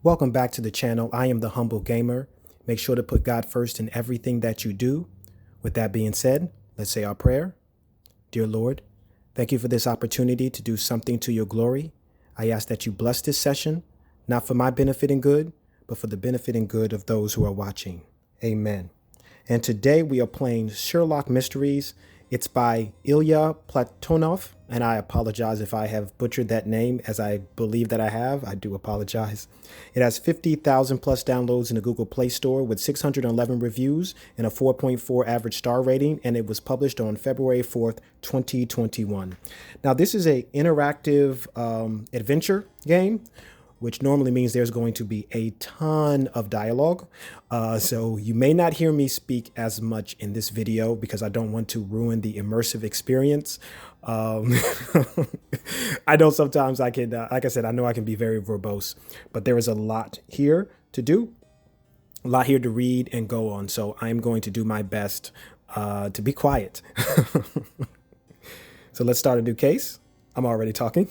Welcome back to the channel. I am the Humble Gamer. Make sure to put God first in everything that you do. With that being said, let's say our prayer. Dear Lord, thank you for this opportunity to do something to your glory. I ask that you bless this session, not for my benefit and good, but for the benefit and good of those who are watching. Amen. And today we are playing Sherlock Mysteries. It's by IIya Platonov, and I apologize if I have butchered that name, as I believe that I have. I do apologize. It has 50,000 plus downloads in the Google Play Store with 611 reviews and a 4.4 average star rating, and it was published on February 4th, 2021. Now, this is an interactive adventure game, which normally means there's going to be a ton of dialogue. So you may not hear me speak as much in this video because I don't want to ruin the immersive experience. I know sometimes I can, like I said, I know I can be very verbose, but there is a lot here to do, a lot here to read and go on. So I'm going to do my best to be quiet. So let's start a new case. I'm already talking.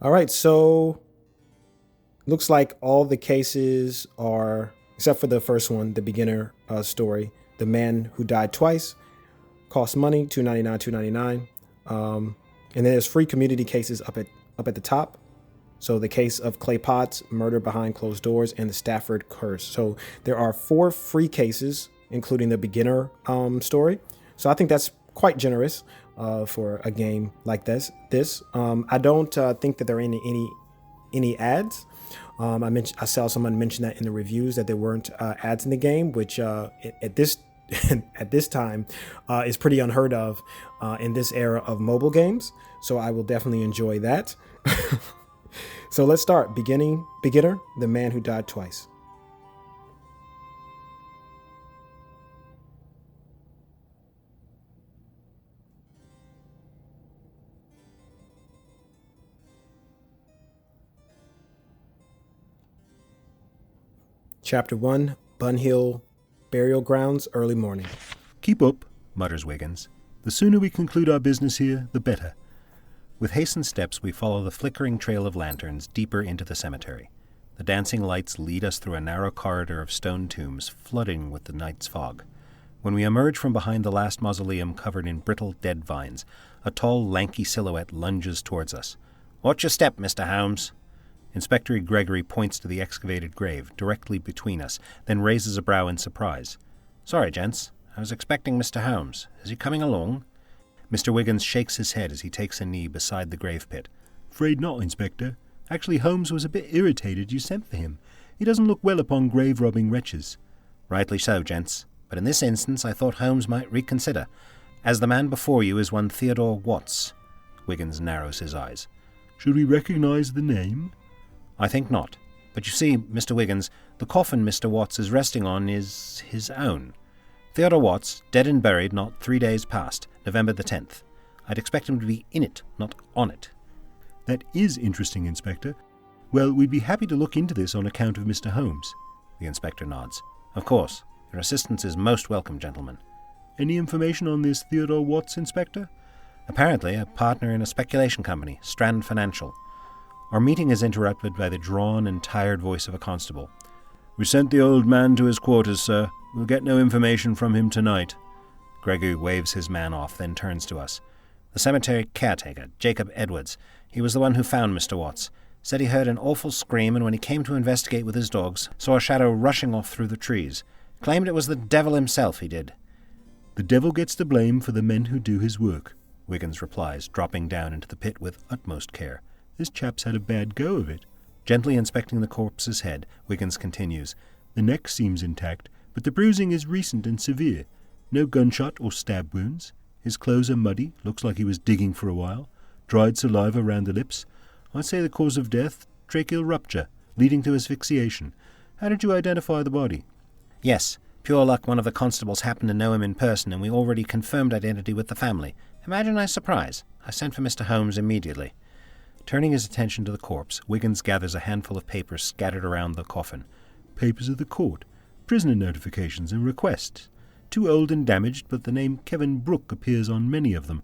All right, so looks like all the cases are, except for the first one, the beginner story, the man who died twice, cost money, $2.99, $2.99. And then there's free community cases up at the top. So the case of Clay Potts, murder behind closed doors, and the Stafford curse. So there are 4 free cases, including the beginner story. So I think that's quite generous for a game like this. I don't think that there are any ads. I saw someone mention that in the reviews that there weren't ads in the game, which at this time is pretty unheard of in this era of mobile games. So I will definitely enjoy that. So let's start. Beginner, the man who died twice. Chapter 1, Bunhill Burial Grounds, early morning. "Keep up," mutters Wiggins. "The sooner we conclude our business here, the better." With hastened steps, we follow the flickering trail of lanterns deeper into the cemetery. The dancing lights lead us through a narrow corridor of stone tombs, flooding with the night's fog. When we emerge from behind the last mausoleum covered in brittle dead vines, a tall, lanky silhouette lunges towards us. "Watch your step, Mr. Holmes." Inspector Gregory points to the excavated grave, directly between us, then raises a brow in surprise. "Sorry, gents. I was expecting Mr. Holmes. Is he coming along?" Mr. Wiggins shakes his head as he takes a knee beside the grave pit. "Afraid not, Inspector. Actually, Holmes was a bit irritated you sent for him. He doesn't look well upon grave-robbing wretches." "Rightly so, gents. But in this instance I thought Holmes might reconsider, as the man before you is one Theodore Watts." Wiggins narrows his eyes. "Should we recognize the name?" "I think not. But you see, Mr. Wiggins, the coffin Mr. Watts is resting on is his own. Theodore Watts, dead and buried not 3 days past, November the 10th. I'd expect him to be in it, not on it." "That is interesting, Inspector. Well, we'd be happy to look into this on account of Mr. Holmes." The inspector nods. "Of course. Your assistance is most welcome, gentlemen." "Any information on this Theodore Watts, Inspector?" "Apparently a partner in a speculation company, Strand Financial." Our meeting is interrupted by the drawn and tired voice of a constable. "We sent the old man to his quarters, sir. We'll get no information from him tonight." Gregory waves his man off, then turns to us. "The cemetery caretaker, Jacob Edwards. He was the one who found Mr. Watts. Said he heard an awful scream, and when he came to investigate with his dogs, saw a shadow rushing off through the trees. Claimed it was the devil himself, he did." "The devil gets the blame for the men who do his work," Wiggins replies, dropping down into the pit with utmost care. "This chap's had a bad go of it." Gently inspecting the corpse's head, Wiggins continues. "The neck seems intact, but the bruising is recent and severe. No gunshot or stab wounds. His clothes are muddy, looks like he was digging for a while. Dried saliva around the lips. I'd say the cause of death, tracheal rupture, leading to asphyxiation. How did you identify the body?" "Yes. Pure luck one of the constables happened to know him in person, and we already confirmed identity with the family. Imagine my surprise. I sent for Mr. Holmes immediately." Turning his attention to the corpse, Wiggins gathers a handful of papers scattered around the coffin. "Papers of the court, prisoner notifications and requests. Too old and damaged, but the name Kevin Brooke appears on many of them.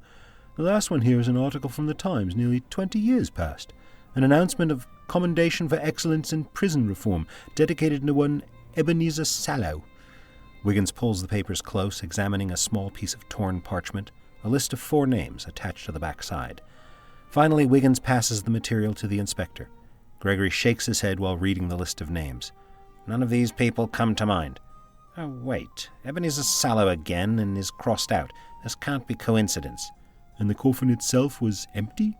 The last one here is an article from the Times nearly 20 years past. An announcement of commendation for excellence in prison reform, dedicated to one Ebenezer Sallow. Wiggins pulls the papers close, examining a small piece of torn parchment, a list of 4 names attached to the back side. Finally, Wiggins passes the material to the inspector. Gregory shakes his head while reading the list of names. None of these people come to mind. Oh, wait. Ebenezer Sallow again and is crossed out. This can't be coincidence. And the coffin itself was empty?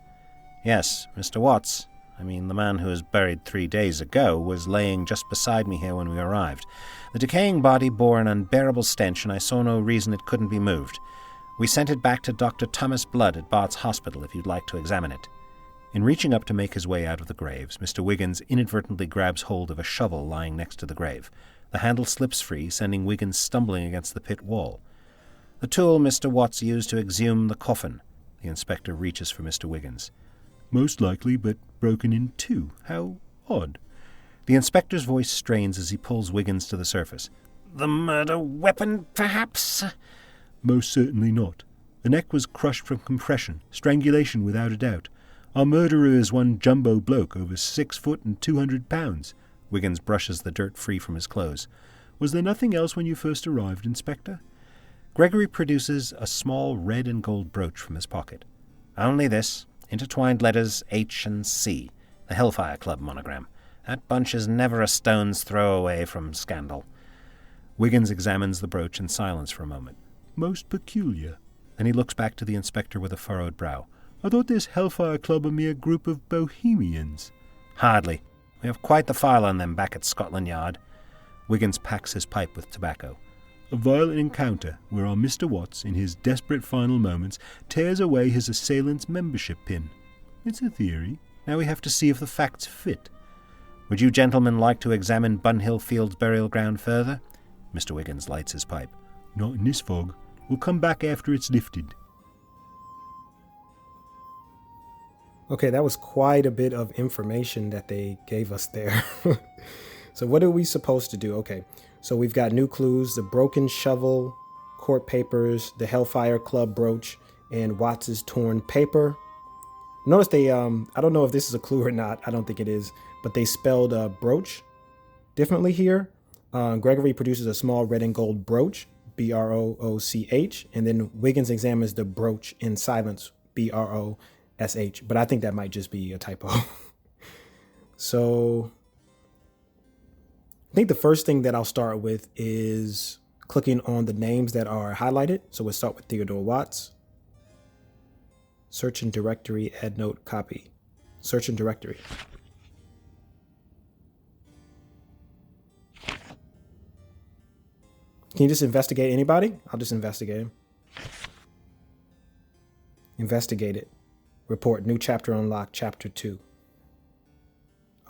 Yes, Mr. Watts. I mean, the man who was buried 3 days ago was laying just beside me here when we arrived. The decaying body bore an unbearable stench, and I saw no reason it couldn't be moved. We sent it back to Dr. Thomas Blood at Bart's Hospital if you'd like to examine it. In reaching up to make his way out of the graves, Mr. Wiggins inadvertently grabs hold of a shovel lying next to the grave. The handle slips free, sending Wiggins stumbling against the pit wall. The tool Mr. Watts used to exhume the coffin. The inspector reaches for Mr. Wiggins. Most likely, but broken in 2. How odd. The inspector's voice strains as he pulls Wiggins to the surface. The murder weapon, perhaps? Most certainly not. The neck was crushed from compression, strangulation without a doubt. Our murderer is one jumbo bloke, over 6 foot and 200 pounds. Wiggins brushes the dirt free from his clothes. Was there nothing else when you first arrived, Inspector? Gregory produces a small red and gold brooch from his pocket. Only this, intertwined letters H and C, the Hellfire Club monogram. That bunch is never a stone's throw away from scandal. Wiggins examines the brooch in silence for a moment. Most peculiar. Then he looks back to the inspector with a furrowed brow. I thought this Hellfire Club a mere group of bohemians. Hardly. We have quite the file on them back at Scotland Yard. Wiggins packs his pipe with tobacco. A violent encounter where our Mr. Watts, in his desperate final moments, tears away his assailant's membership pin. It's a theory. Now we have to see if the facts fit. Would you gentlemen like to examine Bunhill Field's burial ground further? Mr. Wiggins lights his pipe. Not in this fog. We'll come back after it's lifted. Okay, that was quite a bit of information that they gave us there. So what are we supposed to do? Okay, so we've got new clues, the broken shovel, court papers, the Hellfire Club brooch, and Watts's torn paper. Notice they, I don't know if this is a clue or not. I don't think it is, but they spelled brooch differently here. Gregory produces a small red and gold brooch, B-R-O-O-C-H, and then Wiggins examines the brooch in silence, B-R-O-S-H, but I think that might just be a typo. So I think the first thing that I'll start with is clicking on the names that are highlighted. So we'll start with Theodore Watts. Search in directory, add note, copy. Search in directory. Can you just investigate anybody? I'll just investigate him. Investigate it. Report new chapter unlocked, chapter 2.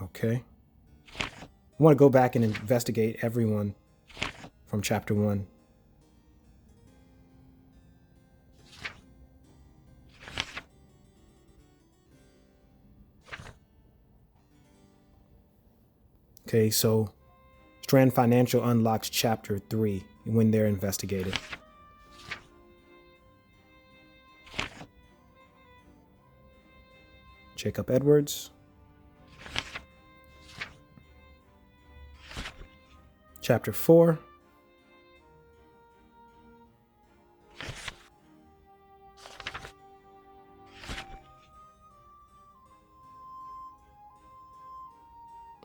Okay. I want to go back and investigate everyone from chapter 1. Okay, so Strand Financial unlocks chapter 3 when they're investigated. Jacob Edwards. Chapter 4.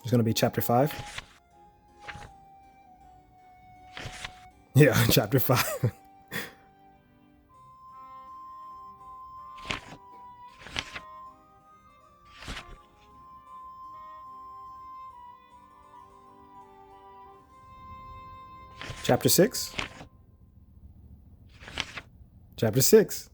It's going to be chapter 5. Yeah, chapter 5. Chapter 6. Chapter 6.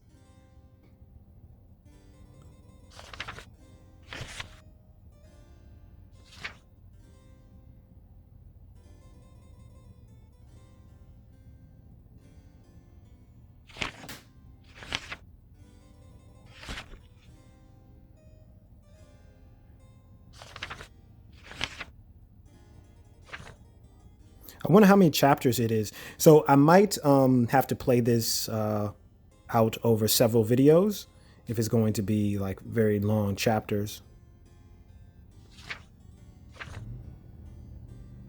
I wonder how many chapters it is. So I might have to play this out over several videos if it's going to be like very long chapters.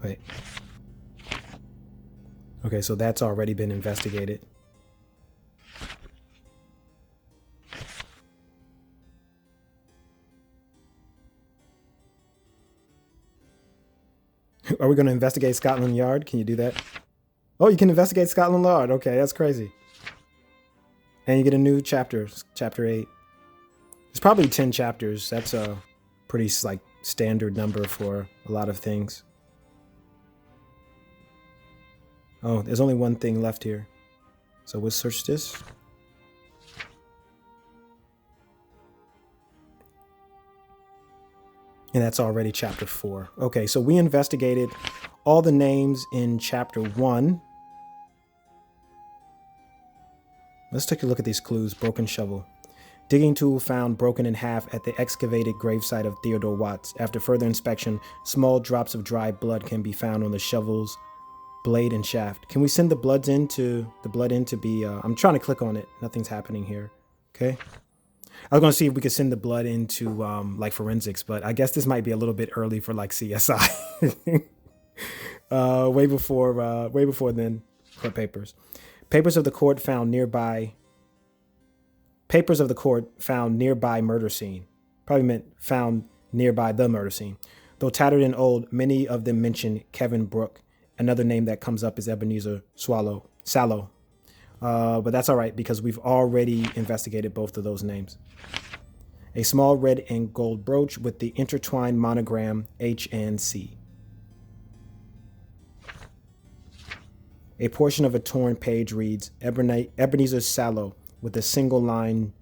Wait. Okay, so that's already been investigated. Are we going to investigate Scotland Yard? Can you do that? Oh, you can investigate Scotland Yard. Okay, that's crazy. And you get a new chapter, chapter 8. There's probably 10 chapters. That's a pretty like standard number for a lot of things. Oh, there's only one thing left here. So we'll search this. And that's already chapter 4. Okay, so we investigated all the names in chapter 1. Let's take a look at these clues. Broken shovel. Digging tool found broken in half at the excavated gravesite of Theodore Watts. After further inspection, small drops of dry blood can be found on the shovel's blade and shaft. Can we send the blood in to be, I'm trying to click on it. Nothing's happening here. Okay. I was going to see if we could send the blood into like forensics, but I guess this might be a little bit early for like CSI. way before then. Court papers. Papers of the court found nearby murder scene. Probably meant found nearby the murder scene. Though tattered and old, many of them mention Kevin Brooke. Another name that comes up is Ebenezer Sallow. But that's all right because we've already investigated both of those names. A small red and gold brooch with the intertwined monogram H and C. A portion of a torn page reads Ebenezer Sallow with a single line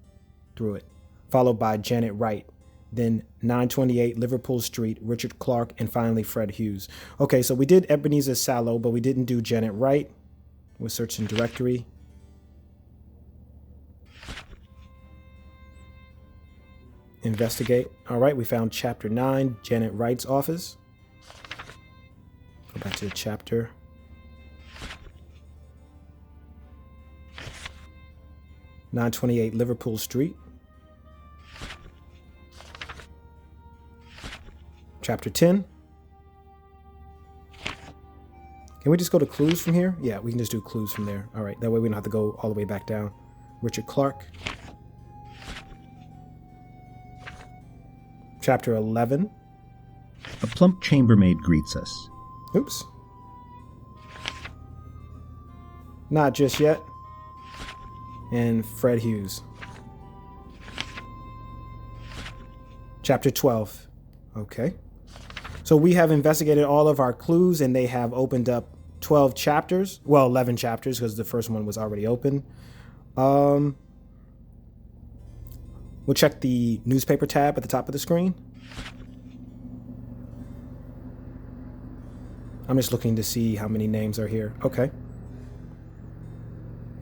through it, followed by Janet Wright, then 928 Liverpool Street, Richard Clark, and finally Fred Hughes. Okay, so we did Ebenezer Sallow, but we didn't do Janet Wright. We're searching directory. Investigate. All right, we found chapter 9, Janet Wright's office. Go back to the chapter. (928) Liverpool Street. Chapter 10. Can we just go to clues from here? Yeah, we can just do clues from there. All right, that way we don't have to go all the way back down. Richard Clark. Chapter 11. A plump chambermaid greets us. Oops. Not just yet. And Fred Hughes. Chapter 12. Okay. So we have investigated all of our clues and they have opened up 12 chapters. Well, 11 chapters because the first one was already open. We'll check the newspaper tab at the top of the screen. I'm just looking to see how many names are here. Okay.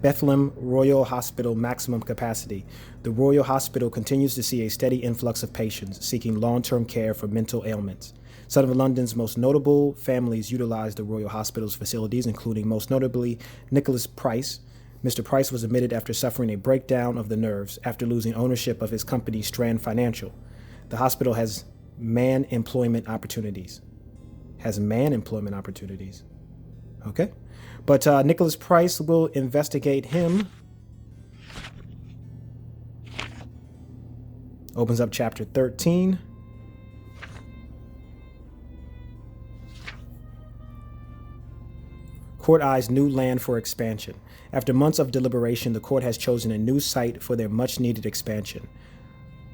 Bethlehem Royal Hospital maximum capacity. The Royal Hospital continues to see a steady influx of patients seeking long-term care for mental ailments. Some of London's most notable families utilize the Royal Hospital's facilities, including most notably Nicholas Price. Mr. Price was admitted after suffering a breakdown of the nerves after losing ownership of his company Strand Financial. The hospital has man employment opportunities. Okay. But Nicholas Price will investigate him. Opens up chapter 13. Court eyes new land for expansion. After months of deliberation, the court has chosen a new site for their much-needed expansion.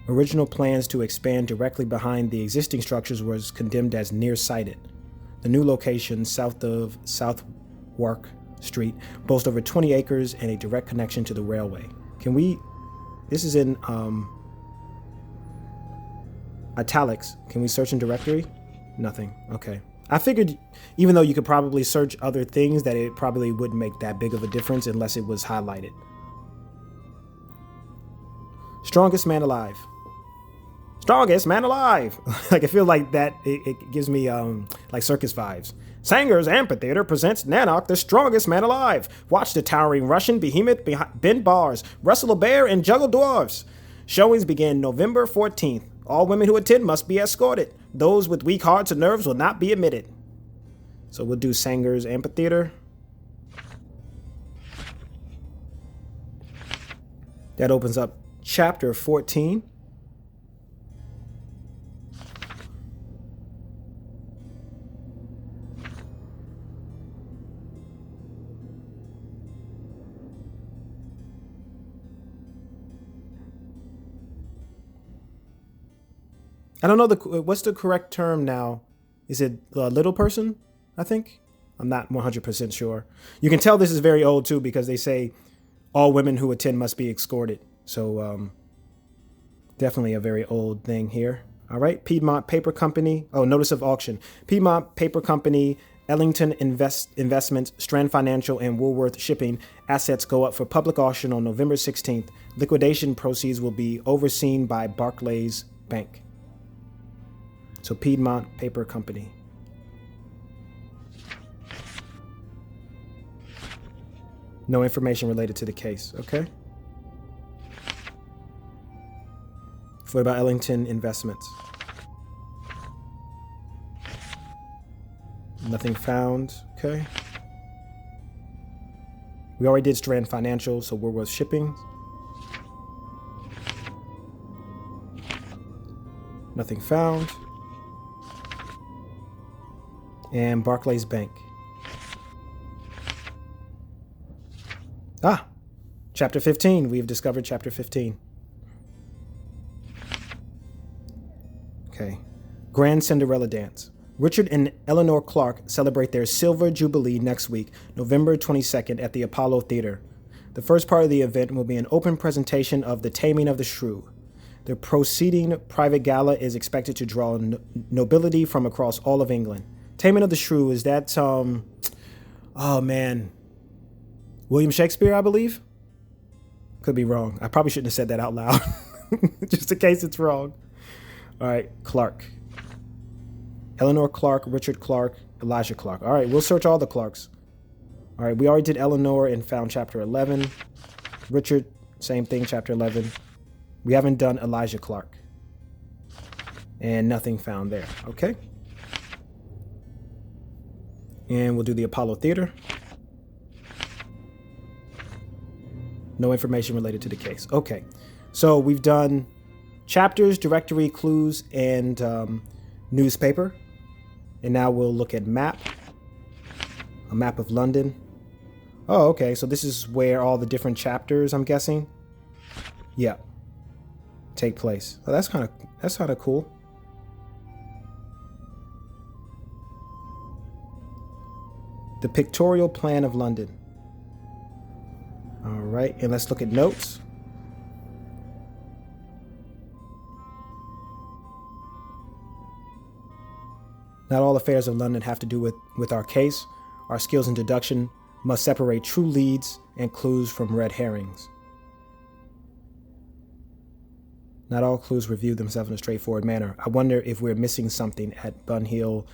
Original plans to expand directly behind the existing structures was condemned as nearsighted. The new location, south of Southwark Street, boasts over 20 acres and a direct connection to the railway. This is in italics. Can we search in directory? Nothing. Okay. I figured even though you could probably search other things that it probably wouldn't make that big of a difference unless it was highlighted. Strongest man alive. Strongest man alive. Like I feel like that it gives me like circus vibes. Sanger's Amphitheater presents Nanok, the strongest man alive. Watch the towering Russian behemoth bend bars, wrestle a bear, and juggle dwarves. Showings begin November 14th. All women who attend must be escorted. Those with weak hearts or nerves will not be admitted. So we'll do Sanger's Amphitheater. That opens up chapter 14. I don't know what's the correct term now. Is it little person? I think. I'm not 100% sure. You can tell this is very old too because they say all women who attend must be escorted. So definitely a very old thing here. All right. Piedmont Paper Company. Oh, notice of auction. Piedmont Paper Company, Ellington Investments, Strand Financial, and Woolworth Shipping assets go up for public auction on November 16th. Liquidation proceeds will be overseen by Barclays Bank. So Piedmont Paper Company. No information related to the case, okay? What about Ellington Investments? Nothing found, okay? We already did Strand Financial, so Woolworth Shipping. Nothing found. And Barclays Bank. Ah, chapter 15. We've discovered chapter 15. Okay. Grand Cinderella Dance. Richard and Eleanor Clark celebrate their Silver Jubilee next week, November 22nd at the Apollo Theater. The first part of the event will be an open presentation of The Taming of the Shrew. The proceeding private gala is expected to draw nobility from across all of England. Taming of the Shrew, is that, oh man, William Shakespeare, I believe? Could be wrong. I probably shouldn't have said that out loud, just in case it's wrong. All right, Clark. Eleanor Clark, Richard Clark, Elijah Clark. All right, we'll search all the Clarks. All right, we already did Eleanor and found chapter 11. Richard, same thing, chapter 11. We haven't done Elijah Clark. And nothing found there, okay? And we'll do the Apollo Theater. No information related to the case. Okay, so we've done chapters, directory, clues, and newspaper. And now we'll look at map. A map of London. Oh, okay, so this is where all the different chapters, I'm guessing. Yeah, take place. Oh, that's kind of cool. The pictorial plan of London. All right, and let's look at notes. Not all affairs of London have to do with our case. Our skills in deduction must separate true leads and clues from red herrings. Not all clues reveal themselves in a straightforward manner. I wonder if we're missing something at Bunhill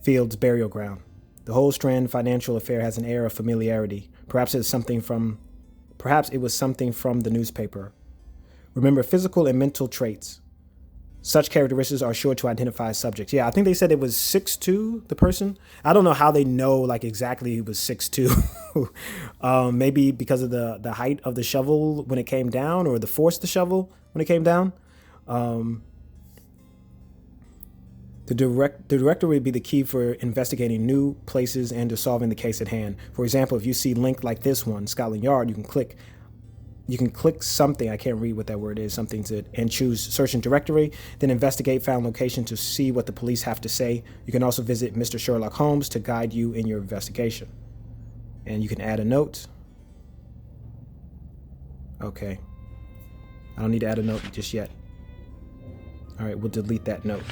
Field's burial ground. The whole Strand Financial affair has an air of familiarity. Perhaps it was something from the newspaper. Remember, physical and mental traits. Such characteristics are sure to identify subjects. Yeah, I think they said it was 6'2", the person. I don't know how they know like exactly it was 6'2". Maybe because of the height of the shovel when it came down, or the force of the shovel when it came down. The director would be the key for investigating new places and to solving the case at hand. For example, if you see link like this one, Scotland Yard, you can click something, I can't read what that word is, and choose search and directory, then investigate found location to see what the police have to say. You can also visit Mr. Sherlock Holmes to guide you in your investigation. And you can add a note. Okay. I don't need to add a note just yet. All right, we'll delete that note.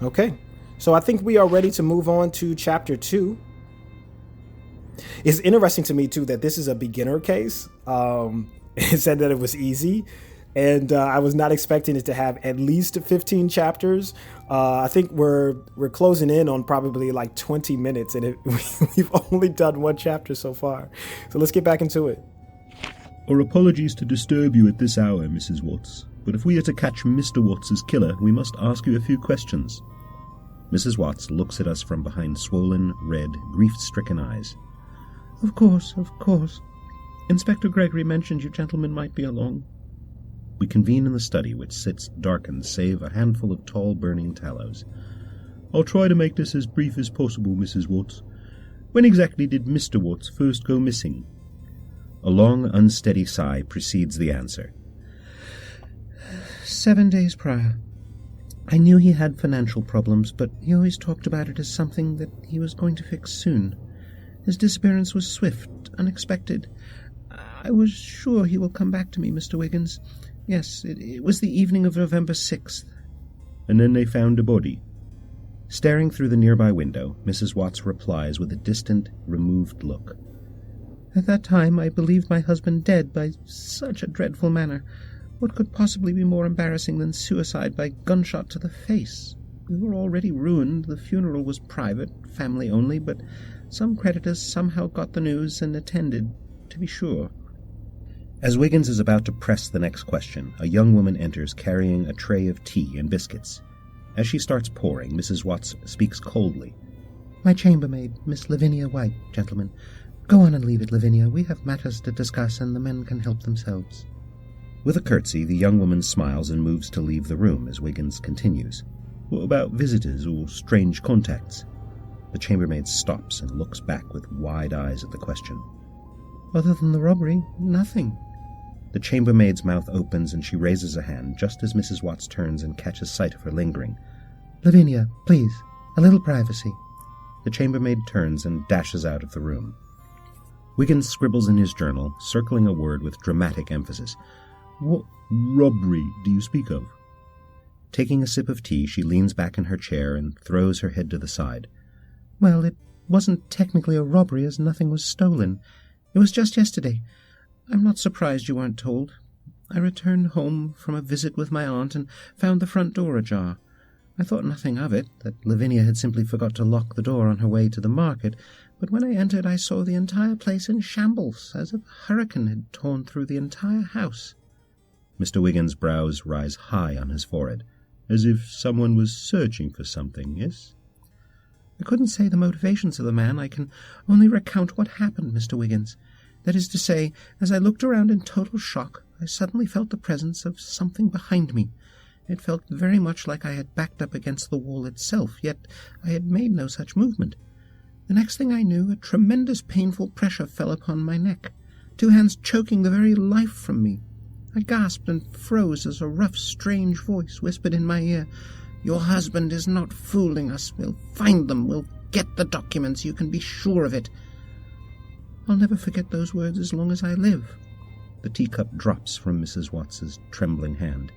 Okay, so I think we are ready to move on to chapter 2. It's interesting to me too that this is a beginner case. It said that it was easy, and I was not expecting it to have at least 15 chapters. I think we're closing in on probably like 20 minutes, and we've only done one chapter so far. So let's get back into it. Our apologies to disturb you at this hour, Mrs. Watts. but if we are to catch Mr. Watts's killer, we must ask you a few questions. Mrs. Watts looks at us from behind swollen, red, grief-stricken eyes. Of course. Inspector Gregory mentioned you gentlemen might be along. We convene in the study, which sits darkened save a handful of tall burning tallows. I'll try to make this as brief as possible, Mrs. Watts. When exactly did Mr. Watts first go missing? A long, unsteady sigh precedes the answer. 7 days prior. I knew he had financial problems, but he always talked about it as something that he was going to fix soon. His disappearance was swift, unexpected. I was sure he will come back to me, Mr. Wiggins. Yes, it was the evening of November 6th. And then they found a body. Staring through the nearby window, Mrs. Watts replies with a distant, removed look. At that time I believed my husband dead by such a dreadful manner. What could possibly be more embarrassing than suicide by gunshot to the face? We were already ruined. The funeral was private, family only, but some creditors somehow got the news and attended, to be sure. As Wiggins is about to press the next question, a young woman enters carrying a tray of tea and biscuits. As she starts pouring, Mrs. Watts speaks coldly. My chambermaid, Miss Lavinia White, gentlemen. Go on and leave it, Lavinia. We have matters to discuss, and the men can help themselves. With a curtsy, the young woman smiles and moves to leave the room as Wiggins continues. What about visitors or strange contacts? The chambermaid stops and looks back with wide eyes at the question. Other than the robbery, nothing. The chambermaid's mouth opens and she raises a hand just as Mrs. Watts turns and catches sight of her lingering. Lavinia, please, a little privacy. The chambermaid turns and dashes out of the room. Wiggins scribbles in his journal, circling a word with dramatic emphasis. What robbery do you speak of? Taking a sip of tea, she leans back in her chair and throws her head to the side. Well, it wasn't technically a robbery as nothing was stolen. It was just yesterday. I'm not surprised you weren't told. I returned home from a visit with my aunt and found the front door ajar. I thought nothing of it, that Lavinia had simply forgot to lock the door on her way to the market, but when I entered I saw the entire place in shambles, as if a hurricane had torn through the entire house. Mr. Wiggins' brows rise high on his forehead, as if someone was searching for something, yes? I couldn't say the motivations of the man. I can only recount what happened, Mr. Wiggins. That is to say, as I looked around in total shock, I suddenly felt the presence of something behind me. It felt very much like I had backed up against the wall itself, yet I had made no such movement. The next thing I knew, a tremendous painful pressure fell upon my neck, 2 hands choking the very life from me. I gasped and froze as a rough, strange voice whispered in my ear, Your husband is not fooling us. We'll find them. We'll get the documents. You can be sure of it. I'll never forget those words as long as I live. The teacup drops from Mrs. Watts's trembling hand.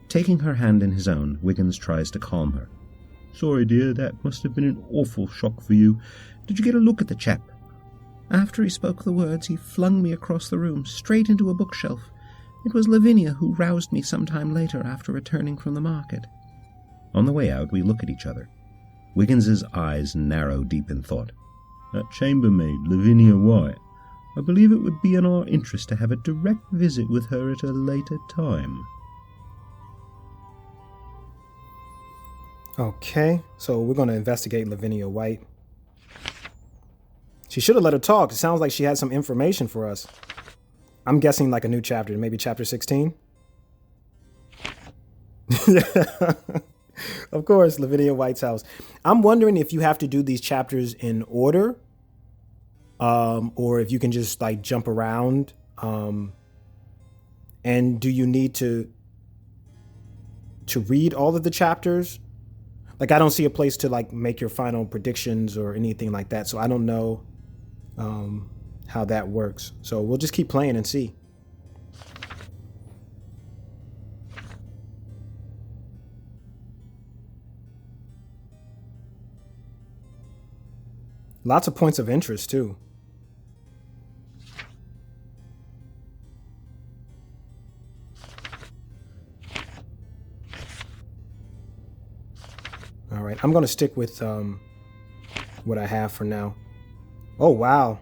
Taking her hand in his own, Wiggins tries to calm her. Sorry, dear, that must have been an awful shock for you. Did you get a look at the chap? After he spoke the words, he flung me across the room, straight into a bookshelf. It was Lavinia who roused me some time later after returning from the market. On the way out, we look at each other. Wiggins's eyes narrow deep in thought. That chambermaid, Lavinia White. I believe it would be in our interest to have a direct visit with her at a later time. Okay, so we're going to investigate Lavinia White. She should have let her talk. It sounds like she had some information for us. I'm guessing like a new chapter, maybe chapter 16? Yeah. Of course, Lavinia White's house. I'm wondering if you have to do these chapters in order, or if you can just like jump around. And do you need to read all of the chapters? Like, I don't see a place to like make your final predictions or anything like that. So I don't know how that works. So we'll just keep playing and see. Lots of points of interest, too. All right, I'm going to stick with what I have for now. Oh, wow.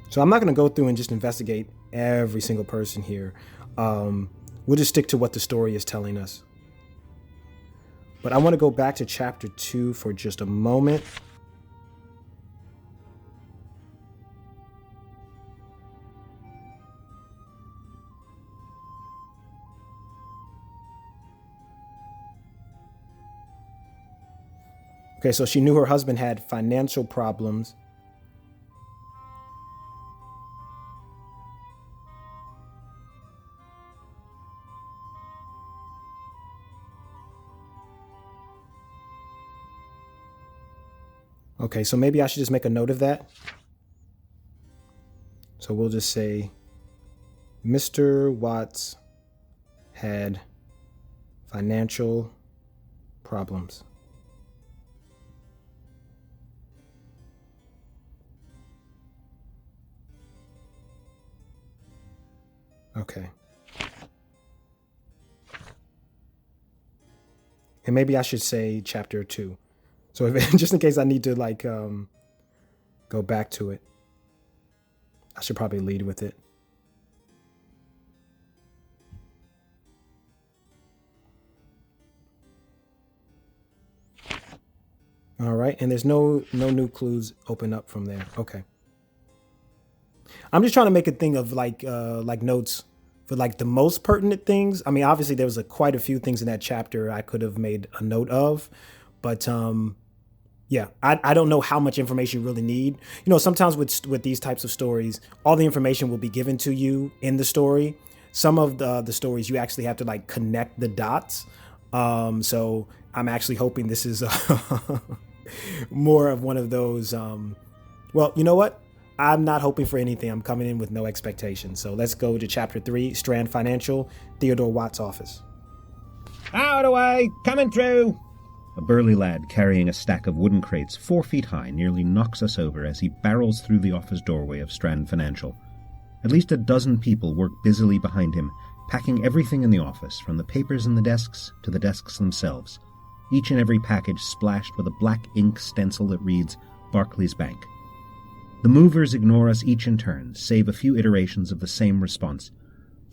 So I'm not going to go through and just investigate every single person here. We'll just stick to what the story is telling us. But I want to go back to chapter 2 for just a moment. Okay, so she knew her husband had financial problems. Okay, so maybe I should just make a note of that. So we'll just say Mr. Watts had financial problems. Okay. And maybe I should say chapter 2. So if, just in case I need to go back to it, I should probably lead with it. All right, and there's no new clues open up from there. Okay. I'm just trying to make a thing of like notes for like the most pertinent things. I mean, obviously there was quite a few things in that chapter I could have made a note of, but yeah, I don't know how much information you really need. You know, sometimes with these types of stories, all the information will be given to you in the story. Some of the stories you actually have to like connect the dots. So I'm actually hoping this is more of one of those. Well, you know what? I'm not hoping for anything. I'm coming in with no expectations. So let's go to chapter 3, Strand Financial, Theodore Watts' office. Out of the way! Coming through! A burly lad carrying a stack of wooden crates 4 feet high nearly knocks us over as he barrels through the office doorway of Strand Financial. At least a dozen people work busily behind him, packing everything in the office, from the papers in the desks to the desks themselves. Each and every package splashed with a black ink stencil that reads, Barclays Bank. The movers ignore us each in turn, save a few iterations of the same response.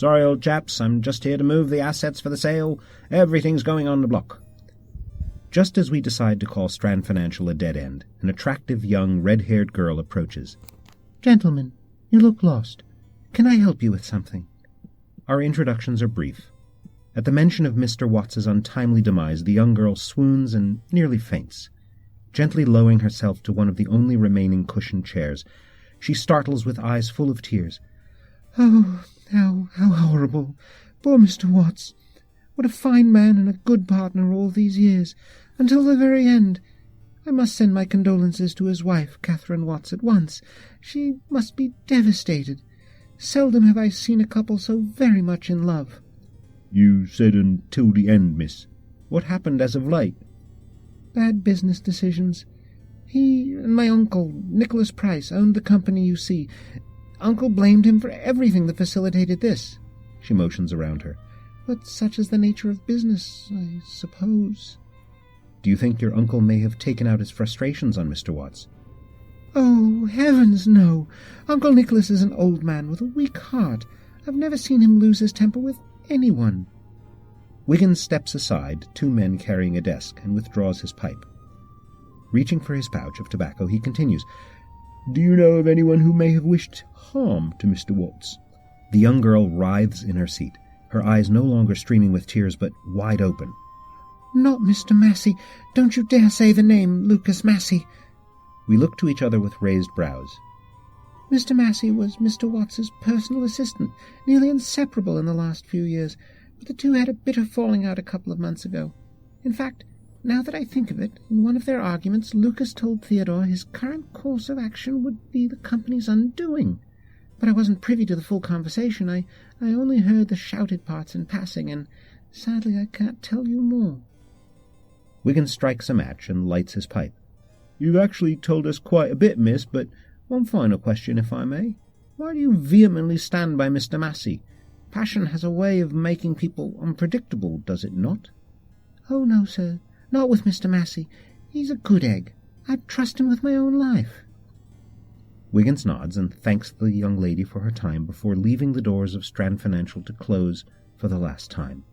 Sorry, old chaps, I'm just here to move the assets for the sale. Everything's going on the block. Just as we decide to call Strand Financial a dead end, an attractive young red-haired girl approaches. Gentlemen, you look lost. Can I help you with something? Our introductions are brief. At the mention of Mr. Watts's untimely demise, the young girl swoons and nearly faints. Gently lowering herself to one of the only remaining cushioned chairs, she startles with eyes full of tears. Oh, how horrible. Poor Mr. Watts. What a fine man and a good partner all these years, until the very end. I must send my condolences to his wife, Catherine Watts, at once. She must be devastated. Seldom have I seen a couple so very much in love. You said until the end, miss. What happened as of late? Bad business decisions. He and my uncle, Nicholas Price, owned the company you see. Uncle blamed him for everything that facilitated this. She motions around her. But such is the nature of business, I suppose. Do you think your uncle may have taken out his frustrations on Mr. Watts? Oh, heavens, no. Uncle Nicholas is an old man with a weak heart. I've never seen him lose his temper with anyone. Wiggins steps aside, 2 men carrying a desk, and withdraws his pipe. Reaching for his pouch of tobacco, he continues, Do you know of anyone who may have wished harm to Mr. Watts? The young girl writhes in her seat, her eyes no longer streaming with tears, but wide open. Not Mr. Massey. Don't you dare say the name, Lucas Massey. We look to each other with raised brows. Mr. Massey was Mr. Watts's personal assistant, nearly inseparable in the last few years, but the two had a bitter falling out a couple of months ago. In fact, now that I think of it, in one of their arguments, Lucas told Theodore his current course of action would be the company's undoing. But I wasn't privy to the full conversation. I only heard the shouted parts in passing, and sadly I can't tell you more. Wiggins strikes a match and lights his pipe. You've actually told us quite a bit, miss, but one final question, if I may. Why do you vehemently stand by Mr. Massey? Passion has a way of making people unpredictable, does it not? Oh, no, sir. Not with Mr. Massey. He's a good egg. I'd trust him with my own life. Wiggins nods and thanks the young lady for her time before leaving the doors of Strand Financial to close for the last time.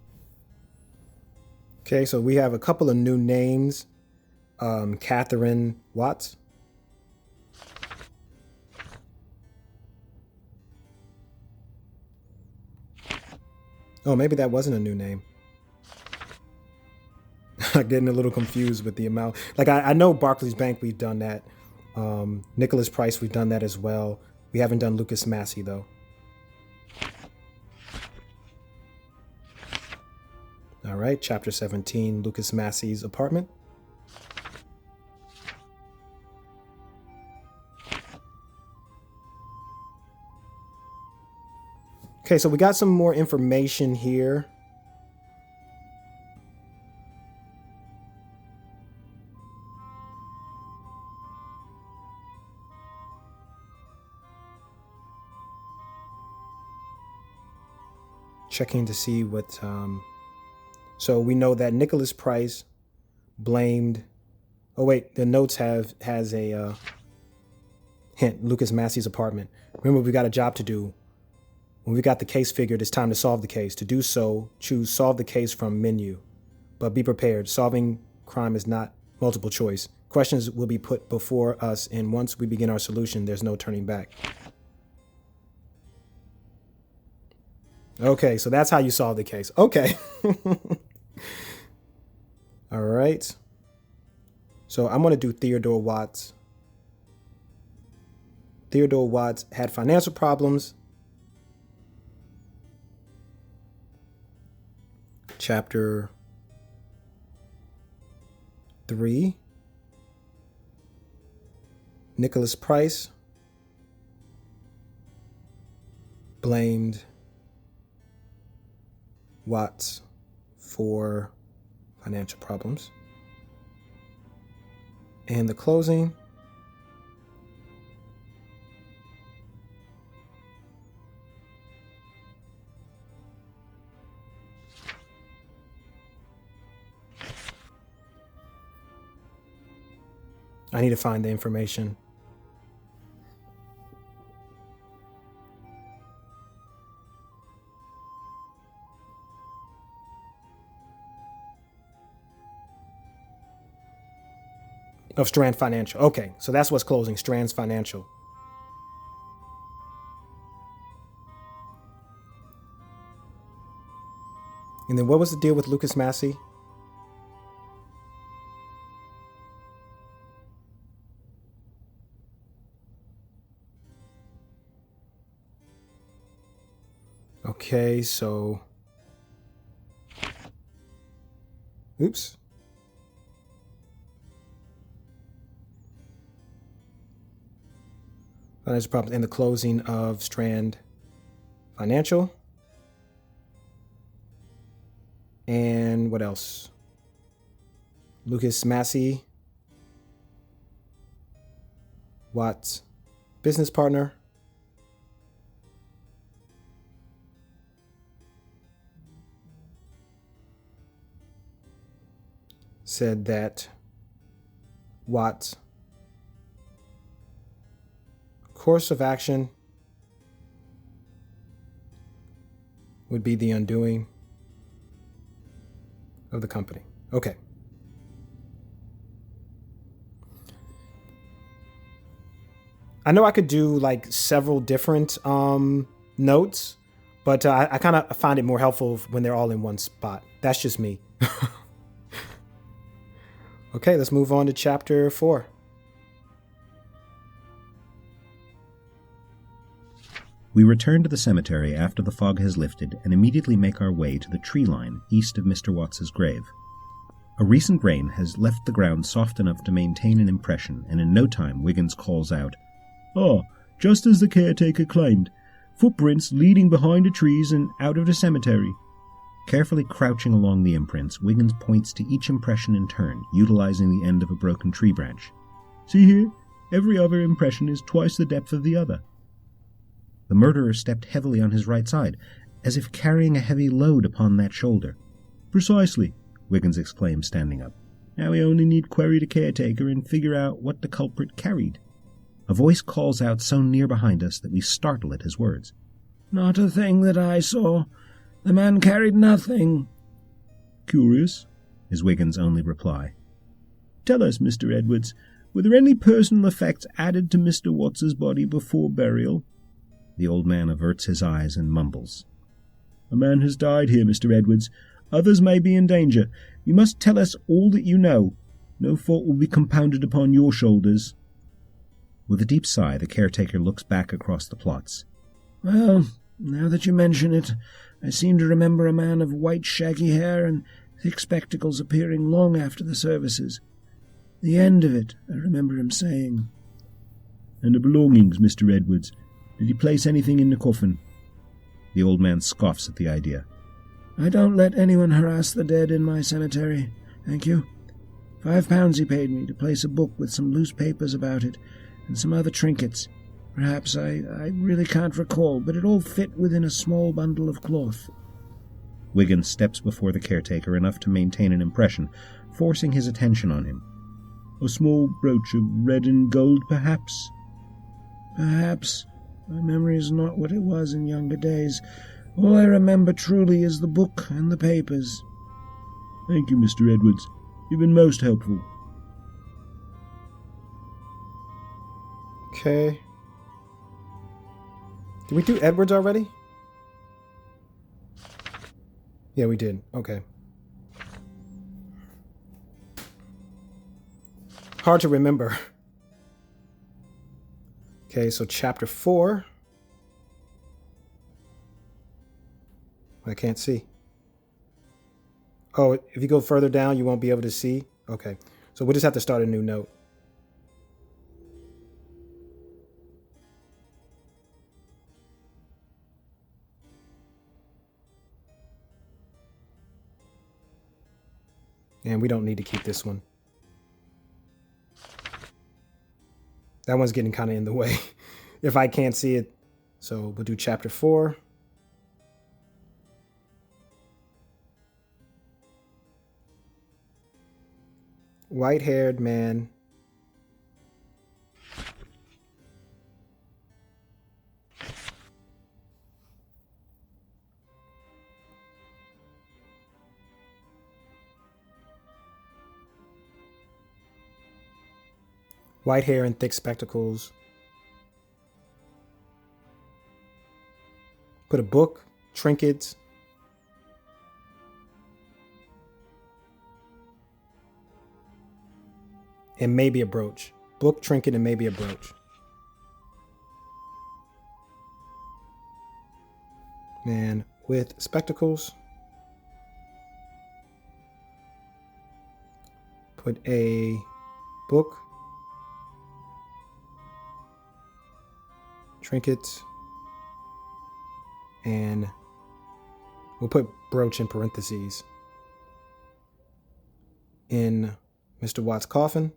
Okay, so we have a couple of new names. Catherine Watts. Oh, maybe that wasn't a new name. Getting a little confused with the amount. Like, I know Barclays Bank, we've done that. Nicholas Price, we've done that as well. We haven't done Lucas Massey, though. All right, Chapter 17, Lucas Massey's apartment. Okay, so we got some more information here. Checking to see what... So we know that Nicholas Price blamed... Oh, wait, the notes has a hint, Lucas Massey's apartment. Remember, we got a job to do. When we got the case figured, it's time to solve the case. To do so, choose solve the case from menu. But be prepared. Solving crime is not multiple choice. Questions will be put before us, and once we begin our solution, there's no turning back. Okay, so that's how you solve the case. Okay. All right. So I'm going to do Theodore Watts. Theodore Watts had financial problems. Chapter 3. Nicholas Price blamed Watts for financial problems. And the closing. I need to find the information. Of Strand Financial. Okay, so that's what's closing, Strand's Financial. And then what was the deal with Lucas Massey? Okay, so... Oops. Financial problems and the closing of Strand Financial. And what else? Lucas Massey, Watts' business partner. Said that Watts' course of action would be the undoing of the company. Okay. I know I could do like several different notes, but I kind of find it more helpful when they're all in one spot. That's just me. Okay, let's move on to chapter 4. We return to the cemetery after the fog has lifted and immediately make our way to the tree line east of Mr. Watts's grave. A recent rain has left the ground soft enough to maintain an impression, and in no time Wiggins calls out, "Ah, just as the caretaker claimed. Footprints leading behind the trees and out of the cemetery." Carefully crouching along the imprints, Wiggins points to each impression in turn, utilizing the end of a broken tree branch. "See here? Every other impression is twice the depth of the other." The murderer stepped heavily on his right side, as if carrying a heavy load upon that shoulder. "Precisely," Wiggins exclaimed, standing up. "Now we only need query the caretaker and figure out what the culprit carried." A voice calls out so near behind us that we startle at his words. "Not a thing that I saw. The man carried nothing." "Curious," is Wiggins' only reply. "Tell us, Mr. Edwards, were there any personal effects added to Mr. Watts's body before burial?" The old man averts his eyes and mumbles. "A man has died here, Mr. Edwards. Others may be in danger. You must tell us all that you know. No fault will be compounded upon your shoulders." With a deep sigh, the caretaker looks back across the plots. "Well, now that you mention it, I seem to remember a man of white shaggy hair and thick spectacles appearing long after the services. The end of it, I remember him saying." "And the belongings, Mr. Edwards? Did he place anything in the coffin?" The old man scoffs at the idea. "I don't let anyone harass the dead in my cemetery, thank you. £5 he paid me to place a book with some loose papers about it, and some other trinkets. Perhaps I really can't recall, but it all fit within a small bundle of cloth." Wiggins steps before the caretaker enough to maintain an impression, forcing his attention on him. "A small brooch of red and gold, perhaps?" "Perhaps. My memory is not what it was in younger days. All I remember truly is the book and the papers." "Thank you, Mr. Edwards. You've been most helpful." Okay. Did we do Edwards already? Yeah, we did. Okay. Hard to remember. Okay, so chapter 4. I can't see. Oh, if you go further down, you won't be able to see? Okay. So we'll just have to start a new note. And we don't need to keep this one. That one's getting kind of in the way if I can't see it. So we'll do chapter 4. White-haired man. White hair and thick spectacles. Put a book, trinkets, and maybe a brooch. Book, trinket, and maybe a brooch. Man with spectacles. Put a book, trinkets, and we'll put brooch in parentheses. In Mr. Watt's coffin.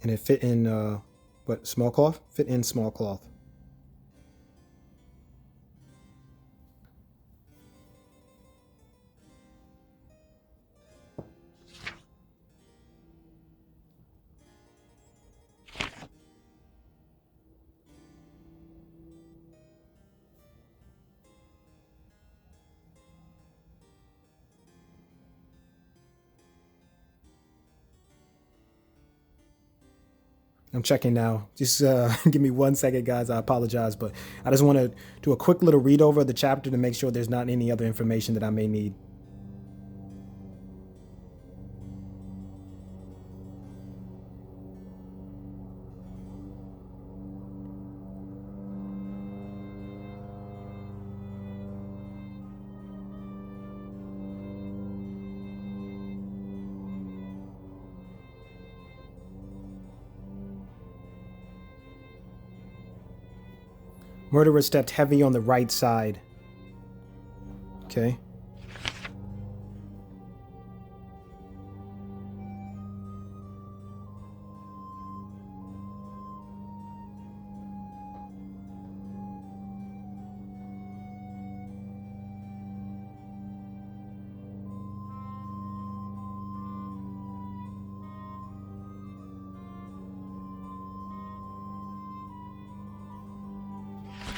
And it fit in, small cloth? Fit in small cloth. I'm checking now. Just give me 1 second, guys. I apologize, but I just want to do a quick little read over of the chapter to make sure there's not any other information that I may need. Murderer stepped heavy on the right side. Okay.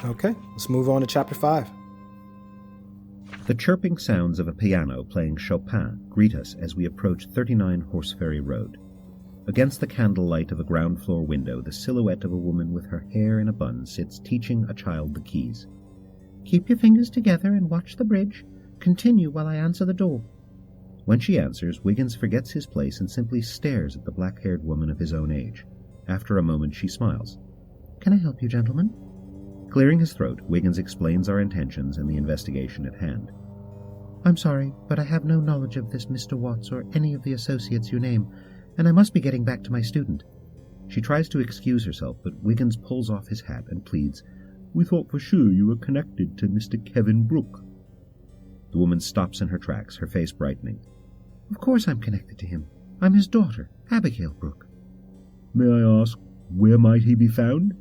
Okay, let's move on to chapter 5. The chirping sounds of a piano playing Chopin greet us as we approach 39 Horseferry Road. Against the candlelight of a ground-floor window, the silhouette of a woman with her hair in a bun sits teaching a child the keys. "Keep your fingers together and watch the bridge. Continue while I answer the door." When she answers, Wiggins forgets his place and simply stares at the black-haired woman of his own age. After a moment, she smiles. "Can I help you, gentlemen?" Clearing his throat, Wiggins explains our intentions and the investigation at hand. "I'm sorry, but I have no knowledge of this Mr. Watts or any of the associates you name, and I must be getting back to my student." She tries to excuse herself, but Wiggins pulls off his hat and pleads, "We thought for sure you were connected to Mr. Kevin Brooke." The woman stops in her tracks, her face brightening. "Of course I'm connected to him. I'm his daughter, Abigail Brooke." "May I ask, where might he be found?"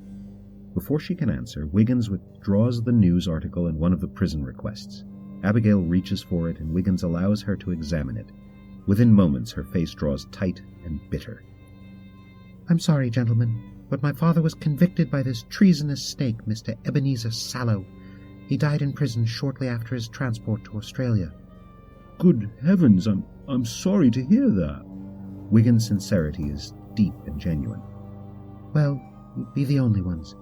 Before she can answer, Wiggins withdraws the news article and one of the prison requests. Abigail reaches for it, and Wiggins allows her to examine it. Within moments, her face draws tight and bitter. "I'm sorry, gentlemen, but my father was convicted by this treasonous snake, Mr. Ebenezer Sallow. He died in prison shortly after his transport to Australia." "Good heavens, I'm sorry to hear that." Wiggins' sincerity is deep and genuine. "Well, you'd be the only ones.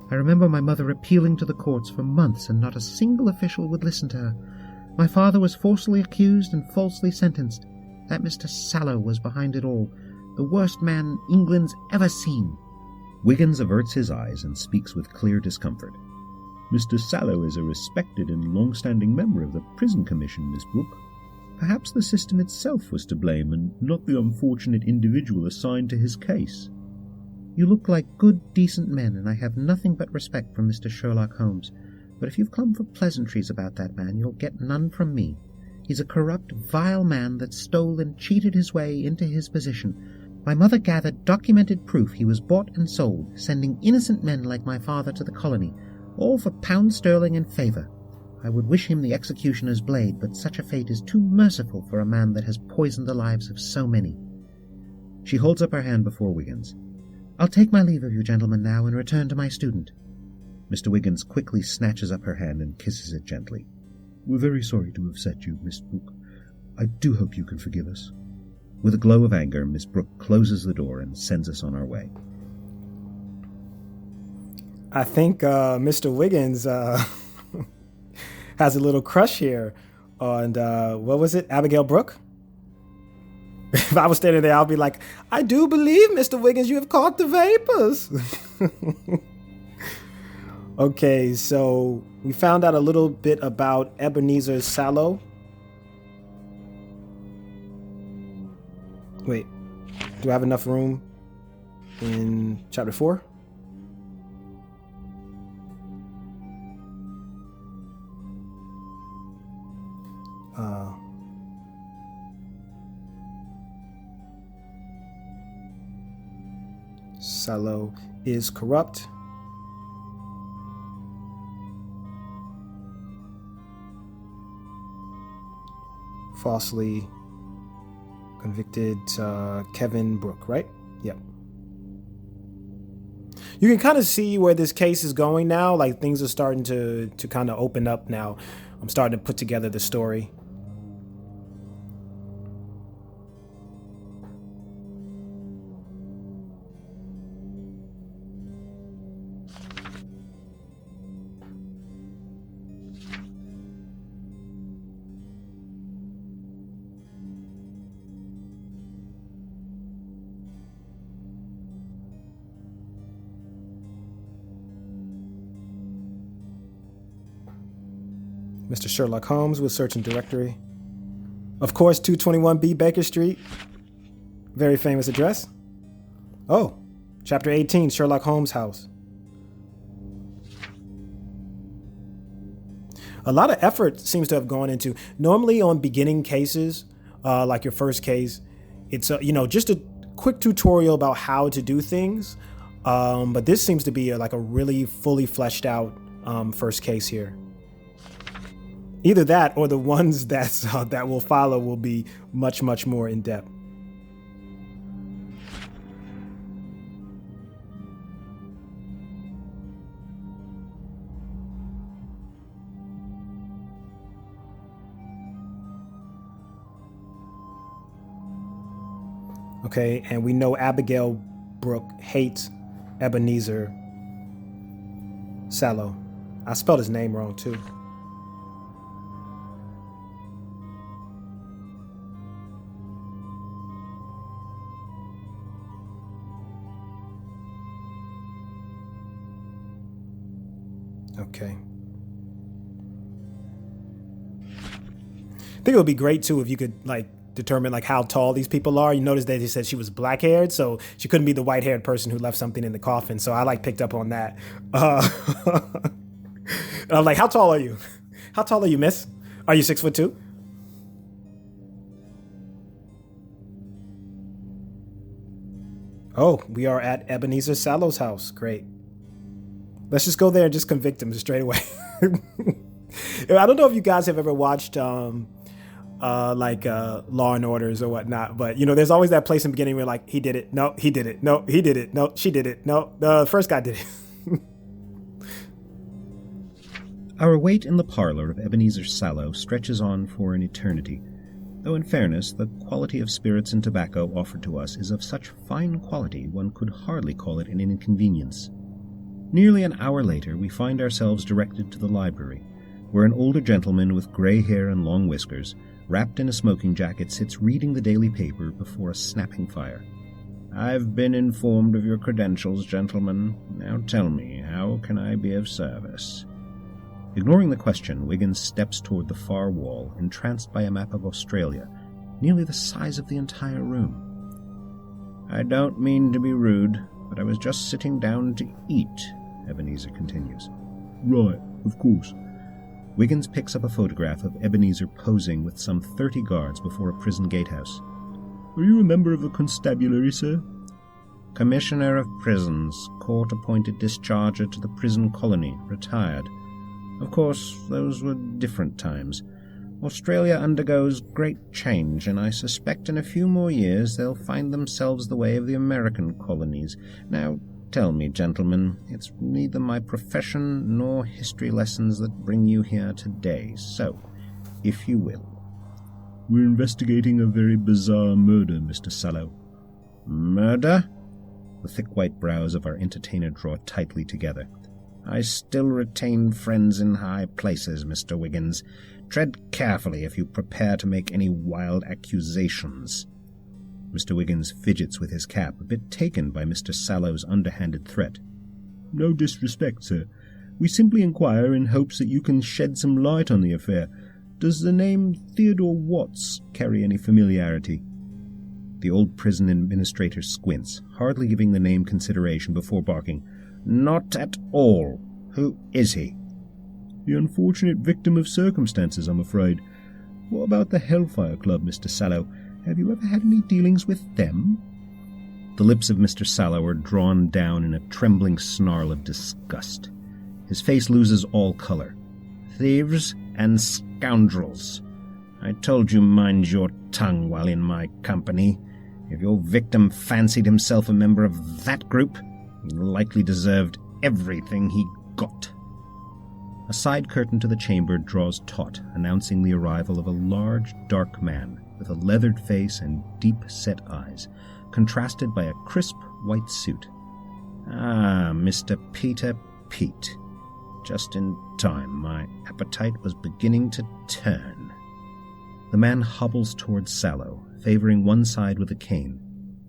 I remember my mother appealing to the courts for months, and not a single official would listen to her. My father was falsely accused and falsely sentenced. That Mr. Sallow was behind it all, the worst man England's ever seen." Wiggins averts his eyes and speaks with clear discomfort. "Mr. Sallow is a respected and long-standing member of the Prison Commission, Miss Brooke. Perhaps the system itself was to blame, and not the unfortunate individual assigned to his case." "You look like good, decent men, and I have nothing but respect for Mr. Sherlock Holmes. But if you've come for pleasantries about that man, you'll get none from me. He's a corrupt, vile man that stole and cheated his way into his position. My mother gathered documented proof he was bought and sold, sending innocent men like my father to the colony, all for pounds sterling and favour. I would wish him the executioner's blade, but such a fate is too merciful for a man that has poisoned the lives of so many." She holds up her hand before Wiggins. "I'll take my leave of you gentlemen now and return to my student." Mr. Wiggins quickly snatches up her hand and kisses it gently. "We're very sorry to have upset you, Miss Brooke. I do hope you can forgive us." With a glow of anger, Miss Brooke closes the door and sends us on our way. I think Mr. Wiggins has a little crush here on, what was it, Abigail Brooke? If I was standing there, I'll be like, "I do believe, Mr. Wiggins, you have caught the vapors." Okay, so we found out a little bit about Ebenezer Sallow. Wait, do I have enough room in chapter 4? Sallow is corrupt. Falsely convicted Kevin Brooke, right? Yep. You can kind of see where this case is going now. Like, things are starting to kind of open up now. I'm starting to put together the story. Mr. Sherlock Holmes with search and directory. Of course, 221B Baker Street. Very famous address. Oh, chapter 18, Sherlock Holmes' house. A lot of effort seems to have gone into, normally on beginning cases, like your first case, it's, just a quick tutorial about how to do things. But this seems to be like a really fully fleshed out first case here. Either that or the ones that will follow will be much, much more in depth. Okay, and we know Abigail Brooke hates Ebenezer Sallow. I spelled his name wrong too. Okay. I think it would be great too if you could like determine like how tall these people are. You notice that they said she was black haired, so she couldn't be the white haired person who left something in the coffin. So I like picked up on that. I'm like, how tall are you? How tall are you, miss? Are you 6'2"? Oh, we are at Ebenezer Sallow's house. Great. Let's just go there and just convict him straight away. I don't know if you guys have ever watched Law and Orders or whatnot, but there's always that place in the beginning where like he did it, no, he did it, no, he did it, no, she did it, no, the first guy did it. Our wait in the parlor of Ebenezer Sallow stretches on for an eternity, though in fairness the quality of spirits and tobacco offered to us is of such fine quality one could hardly call it an inconvenience. Nearly an hour later we find ourselves directed to the library, where an older gentleman with grey hair and long whiskers, wrapped in a smoking jacket, sits reading the daily paper before a snapping fire. "I've been informed of your credentials, gentlemen. Now tell me, how can I be of service?" Ignoring the question, Wiggins steps toward the far wall, entranced by a map of Australia, nearly the size of the entire room. "I don't mean to be rude, but I was just sitting down to eat," Ebenezer continues. "Right, of course." Wiggins picks up a photograph of Ebenezer posing with some 30 guards before a prison gatehouse. "Are you a member of the constabulary, sir?" "Commissioner of Prisons, court-appointed discharger to the prison colony, retired. Of course, those were different times. Australia undergoes great change, and I suspect in a few more years they'll find themselves the way of the American colonies. Now, tell me, gentlemen, it's neither my profession nor history lessons that bring you here today, so, if you will." "We're investigating a very bizarre murder, Mr. Sallow." "Murder?" The thick white brows of our entertainer draw tightly together. "I still retain friends in high places, Mr. Wiggins. Tread carefully if you prepare to make any wild accusations." Mr. Wiggins fidgets with his cap, a bit taken by Mr. Sallow's underhanded threat. "No disrespect, sir. We simply inquire in hopes that you can shed some light on the affair. Does the name Theodore Watts carry any familiarity?" The old prison administrator squints, hardly giving the name consideration before barking, "Not at all. Who is he?" "The unfortunate victim of circumstances, I'm afraid. What about the Hellfire Club, Mr. Sallow? Have you ever had any dealings with them?" The lips of Mr. Sallow are drawn down in a trembling snarl of disgust. His face loses all color. "Thieves and scoundrels. I told you mind your tongue while in my company. If your victim fancied himself a member of that group, he likely deserved everything he got." A side curtain to the chamber draws taut, announcing the arrival of a large, dark man with a leathered face and deep-set eyes, contrasted by a crisp white suit. "Ah, Mr. Peter Pete. Just in time. My appetite was beginning to turn." The man hobbles towards Sallow, favoring one side with a cane.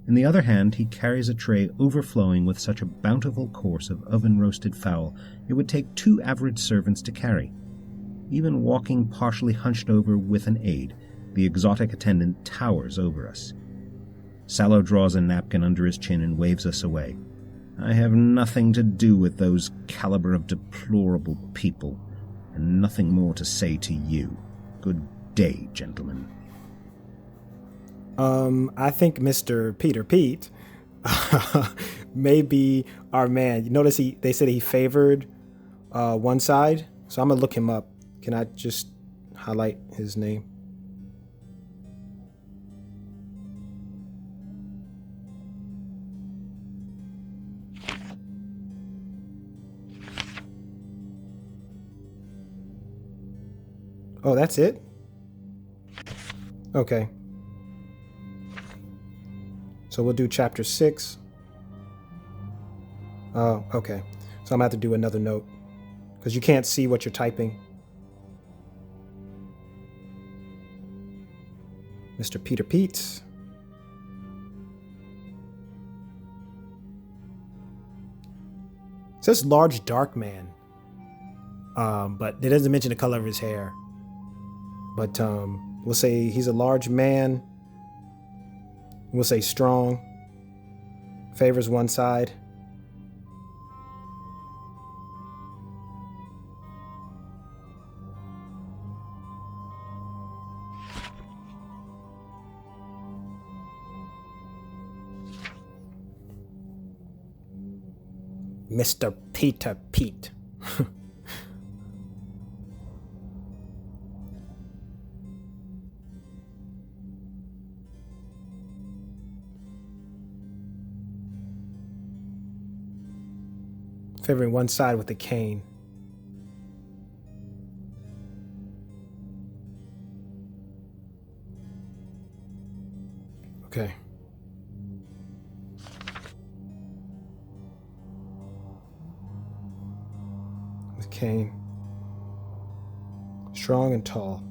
In the other hand, he carries a tray overflowing with such a bountiful course of oven-roasted fowl it would take 2 average servants to carry. Even walking partially hunched over with an aide, the exotic attendant towers over us. Sallow draws a napkin under his chin and waves us away. "I have nothing to do with those caliber of deplorable people, and nothing more to say to you. Good day, gentlemen." I think Mr. Peter Pete may be our man. You notice they said he favored one side, so I'm gonna look him up. Can I just highlight his name? Oh, that's it? Okay. So we'll do chapter 6. Oh, okay. So I'm going to have to do another note because you can't see what you're typing. Mr. Peter Pete. It says large dark man. But it doesn't mention the color of his hair. But we'll say he's a large man. We'll say strong. Favors one side. Mr. Peter Pete. Favoring one side with a cane. Okay. With cane. Strong and tall.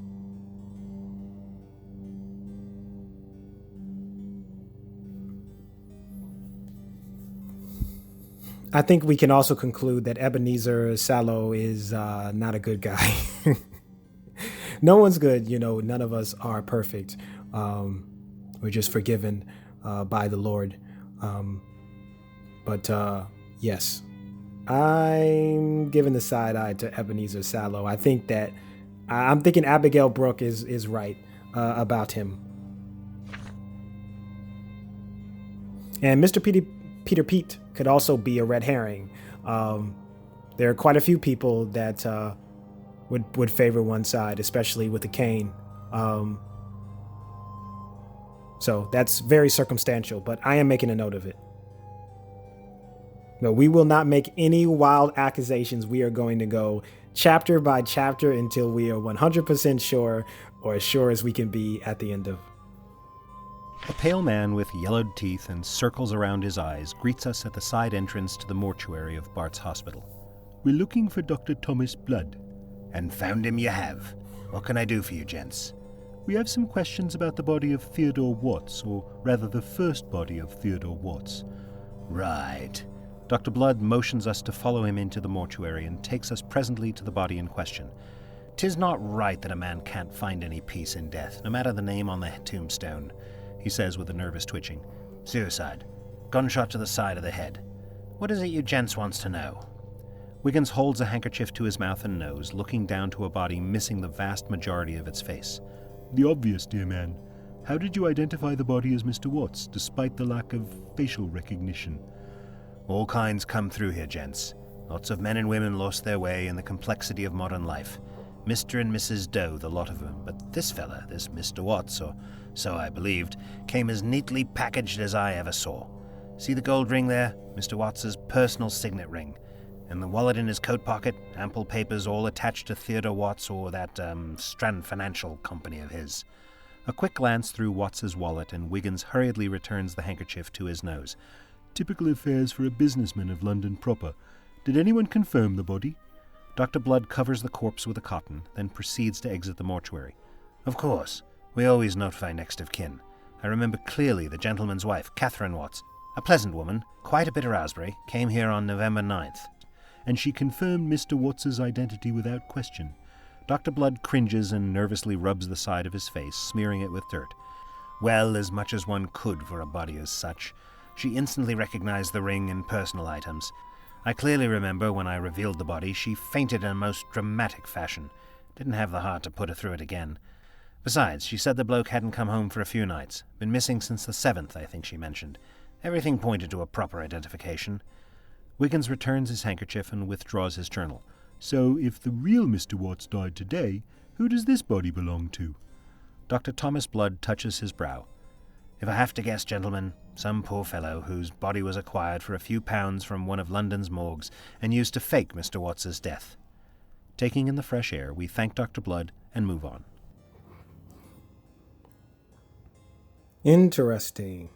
I think we can also conclude that Ebenezer Sallow is not a good guy. No one's good, none of us are perfect. We're just forgiven by the Lord. But yes, I'm giving the side eye to Ebenezer Sallow. I think that I'm thinking Abigail Brooke is right about him. And Mr. Peter Pete could also be a red herring. There are quite a few people that would favor one side, especially with the cane. So that's very circumstantial, but I am making a note of it. No, we will not make any wild accusations. We are going to go chapter by chapter until we are 100% sure, or as sure as we can be at the end of. A pale man with yellowed teeth and circles around his eyes greets us at the side entrance to the mortuary of Bart's hospital. We're looking for Dr. Thomas Blood. And found him you have. What can I do for you, gents? We have some questions about the body of Theodore Watts, or rather the first body of Theodore Watts. Right. Dr. Blood motions us to follow him into the mortuary and takes us presently to the body in question. 'Tis not right that a man can't find any peace in death, no matter the name on the tombstone, he says with a nervous twitching. Suicide. Gunshot to the side of the head. What is it you gents wants to know? Wiggins holds a handkerchief to his mouth and nose, looking down to a body missing the vast majority of its face. The obvious, dear man. How did you identify the body as Mr. Watts, despite the lack of facial recognition? All kinds come through here, gents. Lots of men and women lost their way in the complexity of modern life. Mr. and Mrs. Doe, the lot of them. But this fella, this Mr. Watts, or so I believed, came as neatly packaged as I ever saw. See the gold ring there? Mr. Watts's personal signet ring. And the wallet in his coat pocket, ample papers all attached to Theodore Watts or that Strand Financial Company of his. A quick glance through Watts's wallet, and Wiggins hurriedly returns the handkerchief to his nose. Typical affairs for a businessman of London proper. Did anyone confirm the body? Dr. Blood covers the corpse with a cotton, then proceeds to exit the mortuary. Of course. We always notify next of kin. I remember clearly the gentleman's wife, Catherine Watts, a pleasant woman, quite a bit of raspberry, came here on November 9th. And she confirmed Mr. Watts's identity without question. Dr. Blood cringes and nervously rubs the side of his face, smearing it with dirt. Well, as much as one could for a body as such. She instantly recognized the ring and personal items. I clearly remember when I revealed the body, she fainted in a most dramatic fashion. Didn't have the heart to put her through it again. Besides, she said the bloke hadn't come home for a few nights. Been missing since the 7th, I think she mentioned. Everything pointed to a proper identification. Wiggins returns his handkerchief and withdraws his journal. So, if the real Mr. Watts died today, who does this body belong to? Dr. Thomas Blood touches his brow. If I have to guess, gentlemen, some poor fellow whose body was acquired for a few pounds from one of London's morgues and used to fake Mr. Watts's death. Taking in the fresh air, we thank Dr. Blood and move on. Interesting.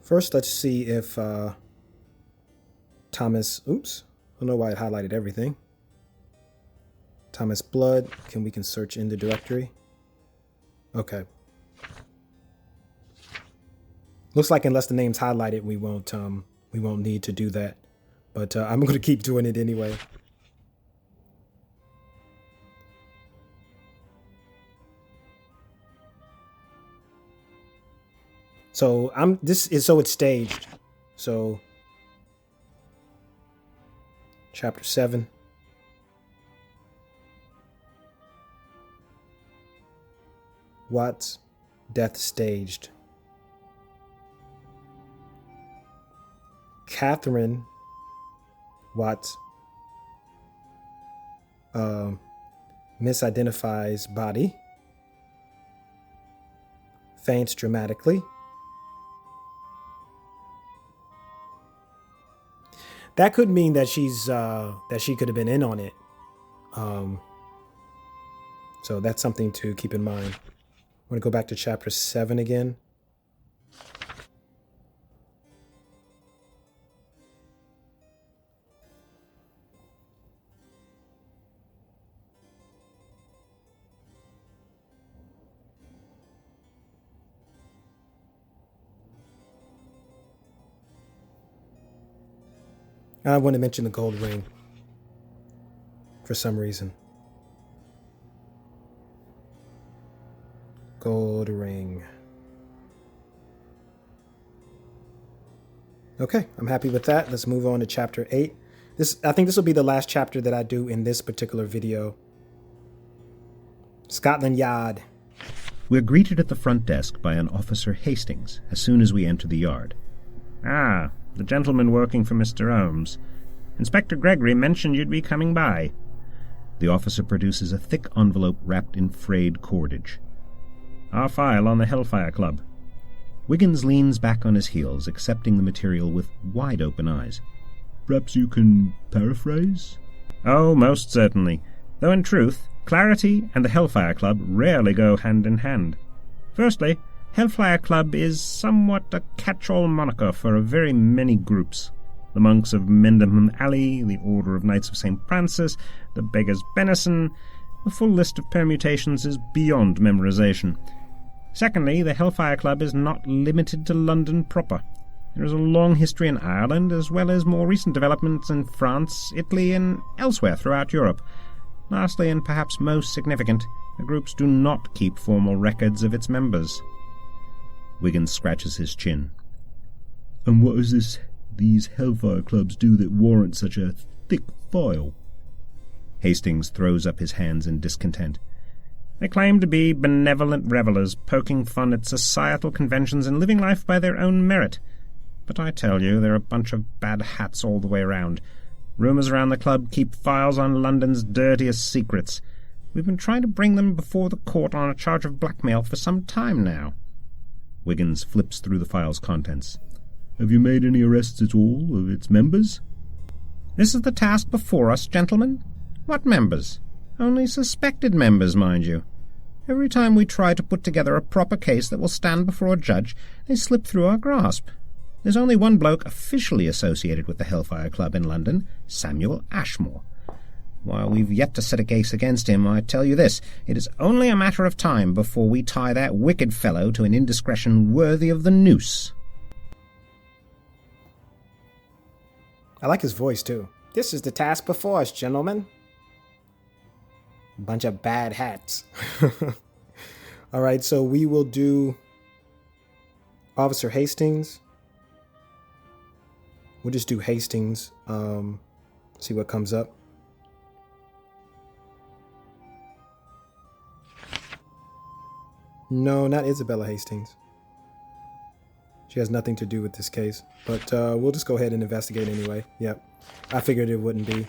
First, let's see if Thomas, oops, I don't know why it highlighted everything. Thomas Blood, we can search in the directory. Okay. Looks like unless the name's highlighted, we won't need to do that. But I'm going to keep doing it anyway. So it's staged. So chapter 7. Watts, death staged. Catherine Watts misidentifies body, faints dramatically. That could mean that she could have been in on it. So that's something to keep in mind. I'm going to go back to chapter 7 again. I want to mention the gold ring for some reason. Gold ring. Okay, I'm happy with that. Let's move on to chapter 8. I think this will be the last chapter that I do in this particular video. Scotland Yard. We're greeted at the front desk by an Officer Hastings as soon as we enter the yard. Ah, the gentleman working for Mr. Holmes. Inspector Gregory mentioned you'd be coming by. The officer produces a thick envelope wrapped in frayed cordage. Our file on the Hellfire Club. Wiggins leans back on his heels, accepting the material with wide-open eyes. Perhaps you can paraphrase? Oh, most certainly. Though in truth, clarity and the Hellfire Club rarely go hand in hand. Firstly, Hellfire Club is somewhat a catch-all moniker for very many groups. The Monks of Mendham Alley, the Order of Knights of St. Francis, the Beggars' Benison. The full list of permutations is beyond memorization. Secondly, the Hellfire Club is not limited to London proper. There is a long history in Ireland, as well as more recent developments in France, Italy, and elsewhere throughout Europe. Lastly, and perhaps most significant, the groups do not keep formal records of its members. Wiggins scratches his chin. And what is these Hellfire Clubs do that warrant such a thick file? Hastings throws up his hands in discontent. They claim to be benevolent revellers, poking fun at societal conventions and living life by their own merit. But I tell you, they're a bunch of bad hats all the way round. Rumours around the club keep files on London's dirtiest secrets. We've been trying to bring them before the court on a charge of blackmail for some time now. Wiggins flips through the file's contents. Have you made any arrests at all of its members? This is the task before us, gentlemen. What members? Only suspected members, mind you. Every time we try to put together a proper case that will stand before a judge, they slip through our grasp. There's only one bloke officially associated with the Hellfire Club in London, Samuel Ashmore. While we've yet to set a case against him, I tell you this, it is only a matter of time before we tie that wicked fellow to an indiscretion worthy of the noose. I like his voice, too. This is the task before us, gentlemen. Bunch of bad hats. All right, so we will do Officer Hastings. We'll just do Hastings. See what comes up. No, not Isabella Hastings. She has nothing to do with this case. But we'll just go ahead and investigate anyway. Yep. I figured it wouldn't be.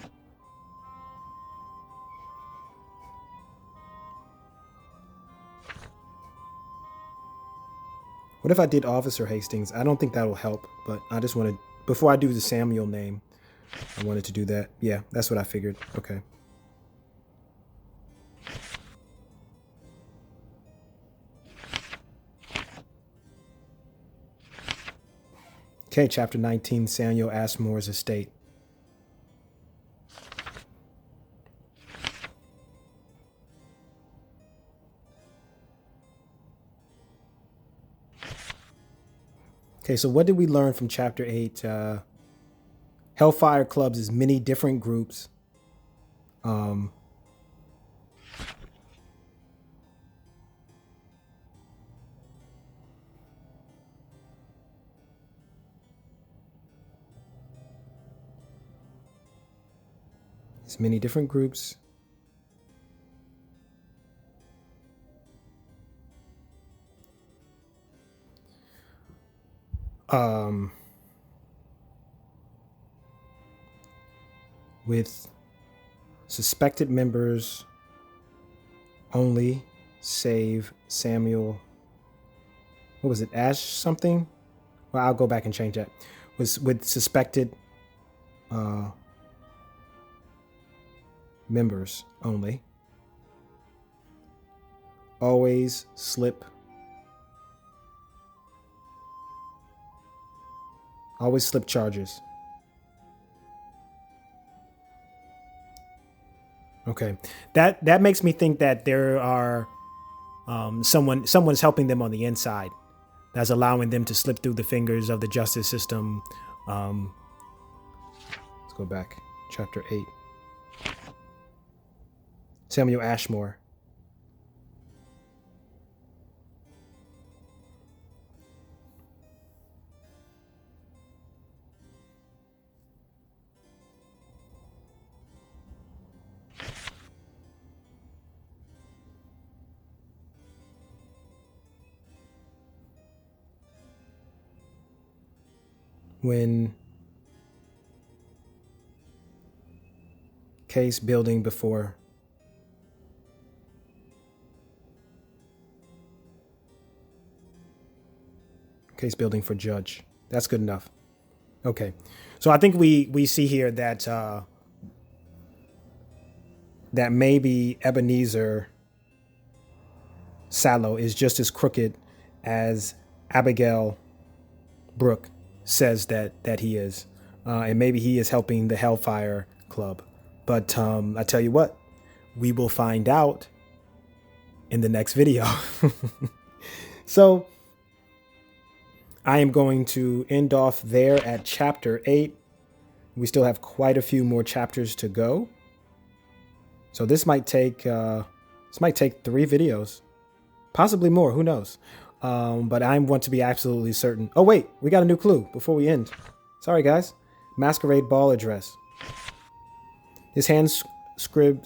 What if I did Officer Hastings? I don't think that'll help, but I just want to, before I do the Samuel name, I wanted to do that. Yeah, that's what I figured. Okay. Okay, chapter 19, Samuel Ashmore's estate. Okay, so what did we learn from chapter 8? Hellfire clubs is many different groups. It's many different groups. With suspected members only, save Samuel. What was it? Ash something? Well, I'll go back and change that. Was with suspected members only. Always slip. Always slip charges. Okay, that makes me think that there are someone's helping them on the inside, that's allowing them to slip through the fingers of the justice system. Let's go back, chapter 8. Samuel Ashmore. When case building before case building for judge. That's good enough. Okay, so I think we see here that that maybe Ebenezer Sallow is just as crooked as Abigail Brooke says that he is, and maybe he is helping the Hellfire Club. But I tell you what, we will find out in the next video. So I am going to end off there at chapter 8. We still have quite a few more chapters to go. So this might take 3 videos, possibly more. Who knows? But I want to be absolutely certain. Oh wait, we got a new clue before we end. Sorry guys. Masquerade ball address. His hand-scribed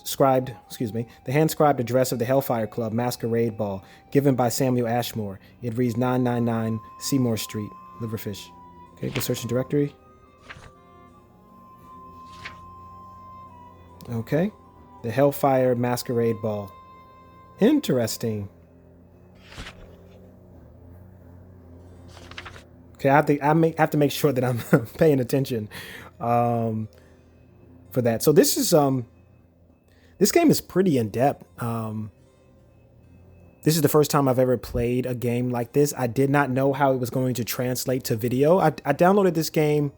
address of the Hellfire Club Masquerade Ball, given by Samuel Ashmore. It reads 999 Seymour Street, Liverfish. Okay, go search the directory. Okay, the Hellfire Masquerade Ball. Interesting. Okay, I have to make sure that I'm paying attention for that. So this is this game is pretty in depth. This is the first time I've ever played a game like this. I did not know how it was going to translate to video. I downloaded this game,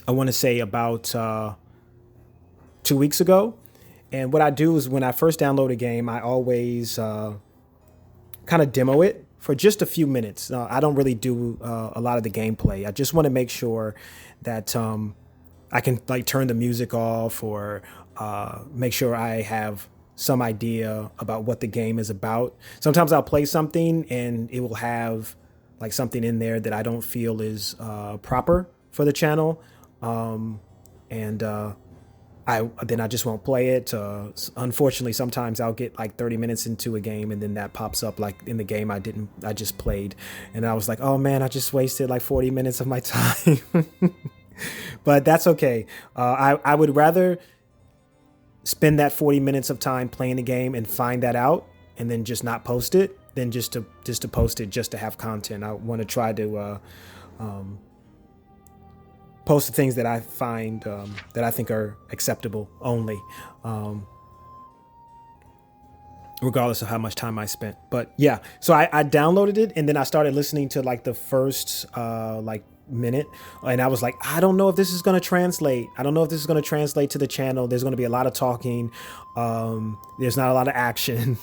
I want to say about 2 weeks ago. And what I do is when I first download a game, I always kind of demo it for just a few minutes. I don't really do a lot of the gameplay. I just want to make sure that I can like turn the music off or make sure I have some idea about what the game is about. Sometimes I'll play something and it will have like something in there that I don't feel is proper for the channel. I just won't play it. Unfortunately, sometimes I'll get like 30 minutes into a game and then that pops up like in the game I just played. And I was like, oh man, I just wasted like 40 minutes of my time. But that's okay. I would rather spend that 40 minutes of time playing the game and find that out and then just not post it than just to post it just to have content. I want to try to post the things that I find that I think are acceptable only. regardless of how much time I spent. But yeah, so I downloaded it, and then I started listening to like the first like minute, and I was like, I don't know if this is going to translate. I don't know if this is going to translate to the channel. There's going to be a lot of talking. There's not a lot of action.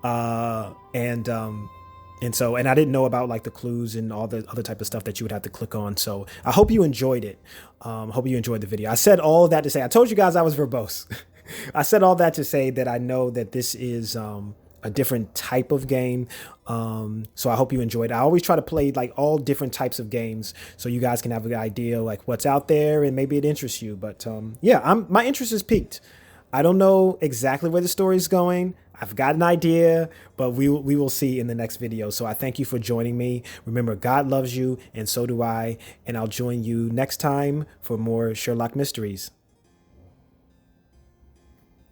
And I didn't know about like the clues and all the other type of stuff that you would have to click on. So I hope you enjoyed it. Hope you enjoyed the video. I said all of that to say, I told you guys I was verbose. I said all that to say that I know that this is a different type of game. So I hope you enjoyed it. I always try to play like all different types of games so you guys can have an idea like what's out there and maybe it interests you. But yeah, my interest is piqued. I don't know exactly where the story is going. I've got an idea, but we will see in the next video. So I thank you for joining me. Remember, God loves you, and so do I. And I'll join you next time for more Sherlock Mysteries.